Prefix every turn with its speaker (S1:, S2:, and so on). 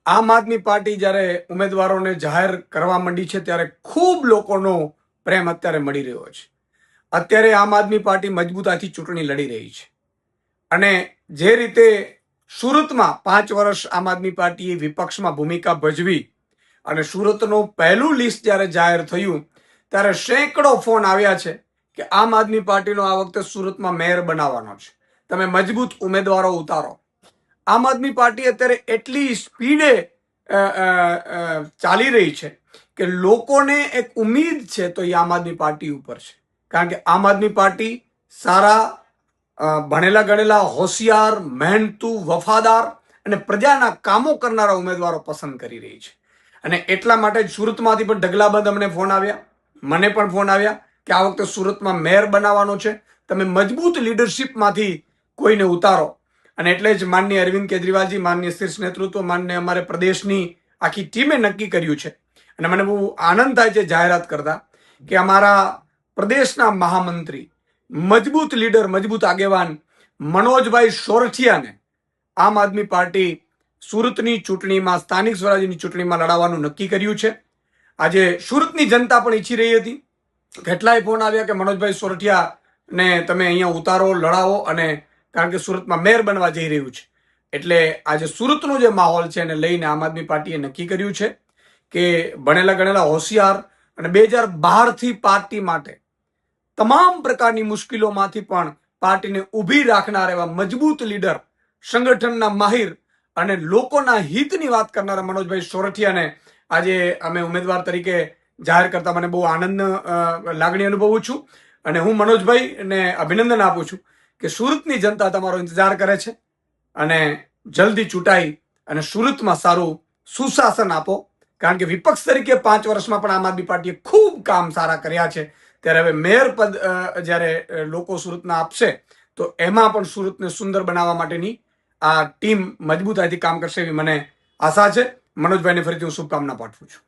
S1: આમ આદમી પાર્ટી જ્યારે ઉમેદવારોને જાહેર કરવા માંડી છે ત્યારે ખૂબ લોકોનો પ્રેમ અત્યારે મળી રહ્યો છે. અત્યારે આમ આદમી પાર્ટી મજબૂતાઈથી ચૂંટણી લડી રહી છે અને જે રીતે સુરતમાં 5 વર્ષ આમ આદમી પાર્ટીએ વિપક્ષમાં ભૂમિકા ભજવી અને સુરતનું પહેલું લિસ્ટ જ્યારે જાહેર થયું ત્યારે સેંકડો ફોન આવ્યા છે કે આમ આદમી પાર્ટીનો આ વખતે સુરતમાં મેયર બનાવવાનો છે, તમે મજબૂત ઉમેદવારો ઉતારો. આમ આદમી પાર્ટી અત્યારે એટલી સ્પીડે ચાલી રહી છે કે લોકોને એક ઉમ્મીદ છે તો એ આમ આદમી પાર્ટી ઉપર છે. કારણ કે આમ આદમી પાર્ટી સારા ભણેલા ગણેલા હોશિયાર મહેનતુ વફાદાર અને પ્રજાના કામો કરનારા ઉમેદવારો પસંદ કરી રહી છે. અને એટલા માટે જ સુરતમાંથી પણ ઢગલાબંધ અમને ફોન આવ્યા, મને પણ ફોન આવ્યા કે આ વખતે સુરતમાં મેયર બનાવવાનો છે, તમે મજબૂત લીડરશીપમાંથી કોઈને ઉતારો. અને એટલે જ માનનીય અરવિંદ કેજરીવાલજી, માનનીય શીર્ષ નેતૃત્વ, માનનીય અમારે પ્રદેશની આખી ટીમે નક્કી કર્યું છે. અને મને બહુ આનંદ થાય છે જાહેરાત કરતા કે અમારા પ્રદેશના મહામંત્રી, મજબૂત લીડર, મજબૂત આગેવાન મનોજભાઈ સોરઠિયાને આમ આદમી પાર્ટી સુરતની ચૂંટણીમાં, સ્થાનિક સ્વરાજ્યની ચૂંટણીમાં લડાવવાનું નક્કી કર્યું છે. આજે સુરતની જનતા પણ ઈચ્છી રહી હતી. કેટલાય ફોન આવ્યા કે મનોજભાઈ સોરઠિયાને તમે અહીંયા ઉતારો, લડાવો. અને કારણ કે સુરતમાં મેયર બનવા જઈ રહ્યું છે એટલે આજે સુરતનો જે માહોલ છે એને લઈને આમ આદમી પાર્ટીએ નક્કી કર્યું છે કે ભણેલા ગણેલા હોશિયાર અને 2012થી પાર્ટી માટે તમામ પ્રકારની મુશ્કેલીઓમાંથી પણ પાર્ટીને ઊભી રાખનાર એવા મજબૂત લીડર, સંગઠનના માહિર અને લોકોના હિતની વાત કરનારા મનોજભાઈ સોરઠિયાને આજે અમે ઉમેદવાર તરીકે જાહેર કરતા મને બહુ આનંદ લાગણી અનુભવું છું. અને હું મનોજભાઈને અભિનંદન આપું છું કે સુરતની જનતા તમારો ઇંતજાર કરે છે અને જલ્દી ચૂંટાઈ અને સુરતમાં સારું સુશાસન આપો. કારણ કે વિપક્ષ તરીકે 5 વર્ષમાં પણ આમ આદમી પાર્ટીએ ખૂબ કામ સારા કર્યા છે. ત્યારે હવે મેયર પદ જ્યારે લોકો સુરતના આપશે તો એમાં પણ સુરતને સુંદર બનાવવા માટેની આ ટીમ મજબૂતાઈથી કામ કરશે એવી મને આશા છે. મનોજભાઈને ફરીથી હું શુભકામના પાઠવું છું.